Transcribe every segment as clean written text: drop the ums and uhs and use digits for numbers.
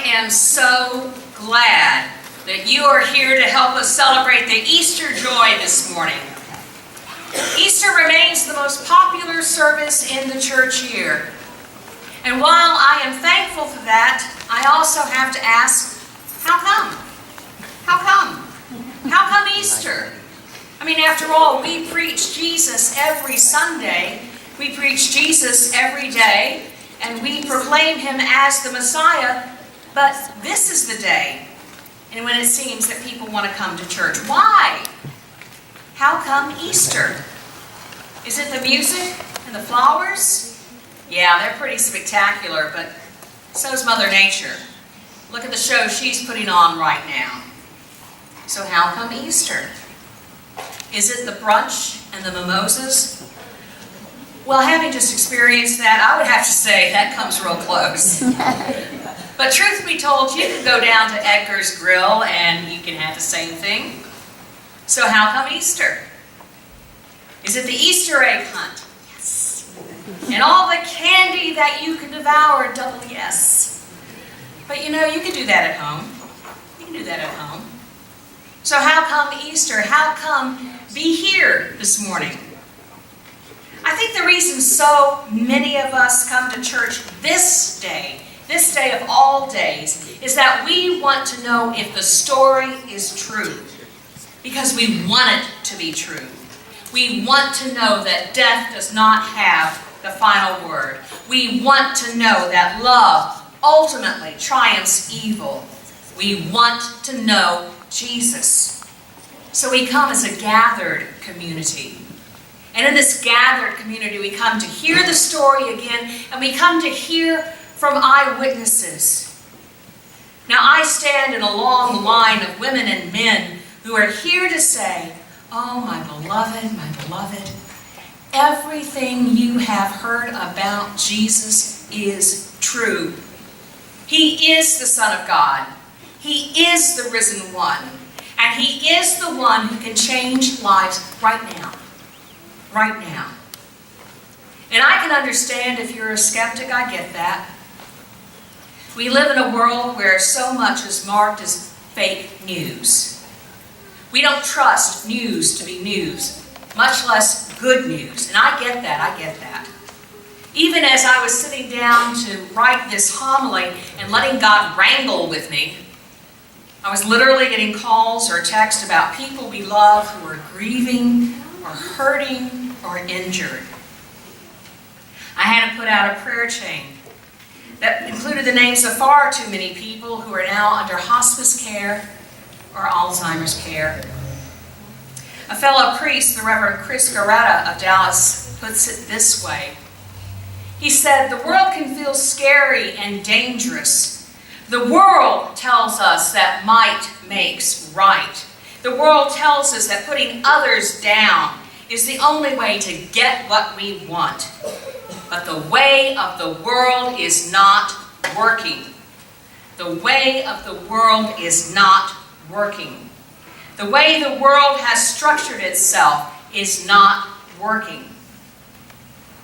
am so glad that you are here to help us celebrate the Easter joy this morning. Easter remains the most popular service in the church year. And while I am thankful for that, I also have to ask, how come? How come? How come Easter? I mean, after all, we preach Jesus every Sunday. We preach Jesus every day, and we proclaim him as the Messiah. But this is the day, and when it seems that people want to come to church. Why? How come Easter? Is it the music and the flowers? Yeah, they're pretty spectacular, but so's Mother Nature. Look at the show she's putting on right now. So how come Easter? Is it the brunch and the mimosas? Well, having just experienced that, I would have to say that comes real close. But truth be told, you can go down to Edgar's Grill and you can have the same thing. So how come Easter? Is it the Easter egg hunt? Yes. And all the candy that you can devour, double yes. But you know, you can do that at home. You can do that at home. So how come Easter? How come be here this morning? I think the reason so many of us come to church this day of all days, is that we want to know if the story is true. Because we want it to be true. We want to know that death does not have the final word. We want to know that love ultimately triumphs evil. We want to know Jesus. So we come as a gathered community. And in this gathered community, we come to hear the story again, and we come to hear from eyewitnesses. Now, I stand in a long line of women and men who are here to say, oh, my beloved, everything you have heard about Jesus is true. He is the Son of God. He is the risen one. And he is the one who can change lives right now. Right now. And I can understand if you're a skeptic, I get that. We live in a world where so much is marked as fake news. We don't trust news to be news, much less good news. And I get that. Even as I was sitting down to write this homily and letting God wrangle with me, I was literally getting calls or texts about people we love who are grieving or hurting or injured. I had to put out a prayer chain that included the names of far too many people who are now under hospice care or Alzheimer's care. A fellow priest, the Reverend Chris Garetta of Dallas, puts it this way. He said, the world can feel scary and dangerous. The world tells us that might makes right. The world tells us that putting others down is the only way to get what we want. But the way of the world is not working. The way of the world is not working. The way the world has structured itself is not working.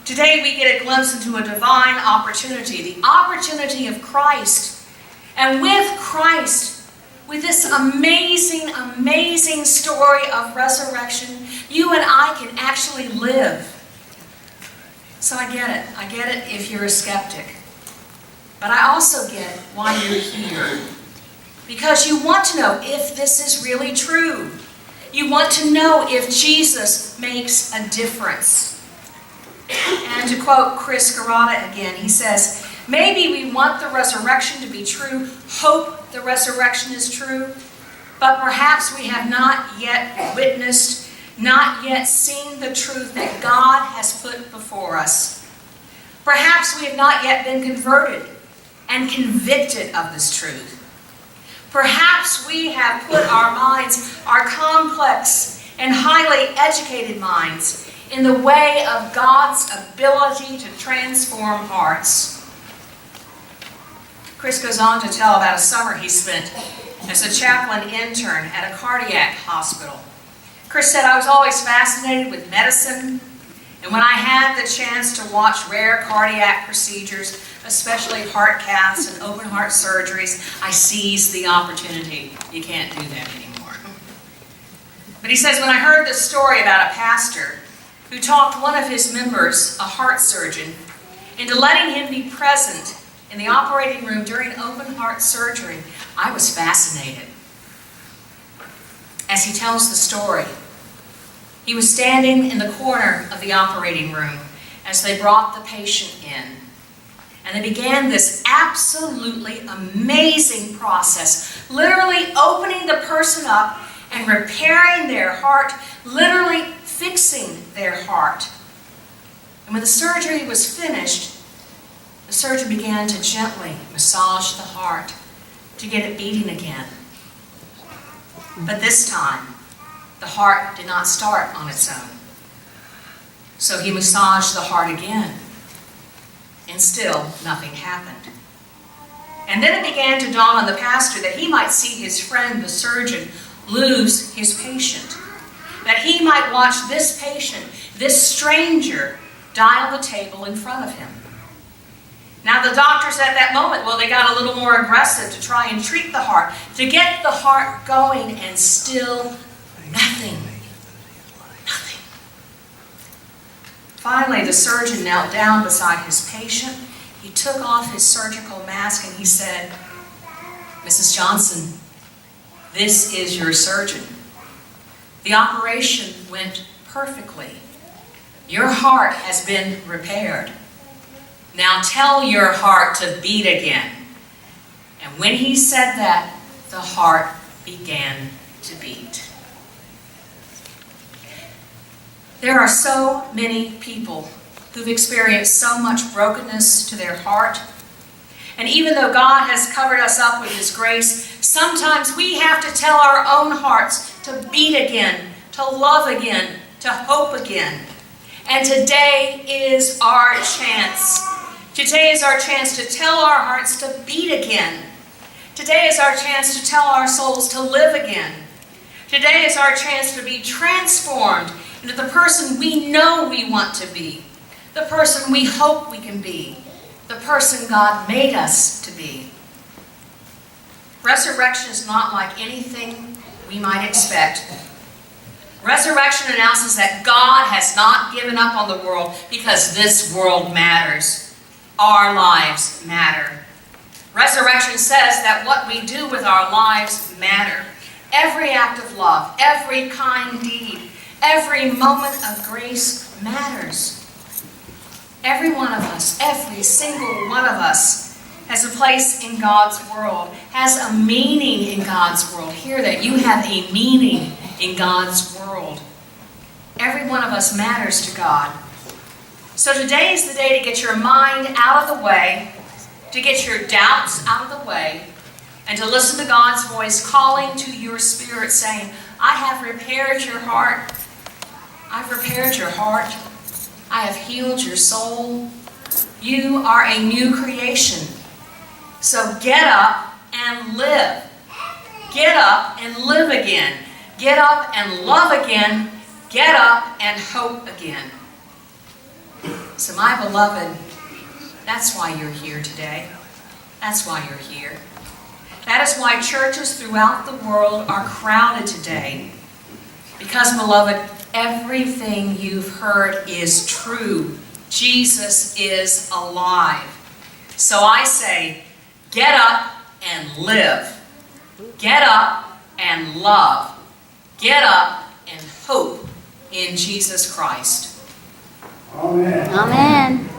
Today we get a glimpse into a divine opportunity, the opportunity of Christ. And with Christ, with this amazing, amazing story of resurrection, you and I can actually live. So I get it. I get it if you're a skeptic. But I also get why you're here. Because you want to know if this is really true. You want to know if Jesus makes a difference. And to quote Chris Garetta again, he says, maybe we want the resurrection to be true, hope the resurrection is true, but perhaps we have not yet witnessed, not yet seen the truth that God has put before us. Perhaps we have not yet been converted and convicted of this truth. Perhaps we have put our minds, our complex and highly educated minds, in the way of God's ability to transform hearts. Chris goes on to tell about a summer he spent as a chaplain intern at a cardiac hospital. Chris said, I was always fascinated with medicine And when I had the chance to watch rare cardiac procedures, especially heart caths and open heart surgeries, I seized the opportunity. You can't do that anymore. But he says, when I heard this story about a pastor who talked one of his members, a heart surgeon, into letting him be present in the operating room during open heart surgery, I was fascinated. As he tells the story, he was standing in the corner of the operating room as they brought the patient in. And they began this absolutely amazing process, literally opening the person up and repairing their heart, literally fixing their heart. And when the surgery was finished, the surgeon began to gently massage the heart to get it beating again. But this time, the heart did not start on its own. So he massaged the heart again, and still nothing happened. And then it began to dawn on the pastor that he might see his friend, the surgeon, lose his patient. That he might watch this patient, this stranger, die on the table in front of him. Now the doctors at that moment, well, they got a little more aggressive to try and treat the heart, to get the heart going, and still nothing. Nothing. Finally, the surgeon knelt down beside his patient. He took off his surgical mask and he said, "Mrs. Johnson, this is your surgeon. The operation went perfectly. Your heart has been repaired. Now tell your heart to beat again." And when he said that, the heart began to beat. There are so many people who've experienced so much brokenness to their heart. And even though God has covered us up with His grace, sometimes we have to tell our own hearts to beat again, to love again, to hope again. And today is our chance. Today is our chance to tell our hearts to beat again. Today is our chance to tell our souls to live again. Today is our chance to be transformed into the person we know we want to be, the person we hope we can be, the person God made us to be. Resurrection is not like anything we might expect. Resurrection announces that God has not given up on the world because this world matters. Our lives matter. Resurrection says that what we do with our lives matter. Every act of love, every kind deed, every moment of grace matters. Every one of us, every single one of us has a place in God's world, has a meaning in God's world. Hear that, you have a meaning in God's world. Every one of us matters to God. So today is the day to get your mind out of the way, to get your doubts out of the way, and to listen to God's voice calling to your spirit saying, "I have repaired your heart. I've repaired your heart. I have healed your soul. You are a new creation. So get up and live. Get up and live again. Get up and love again. Get up and hope again." So my beloved, that's why you're here today. That's why you're here. That is why churches throughout the world are crowded today. Because, beloved, everything you've heard is true. Jesus is alive. So I say, get up and live. Get up and love. Get up and hope in Jesus Christ. Amen. Amen.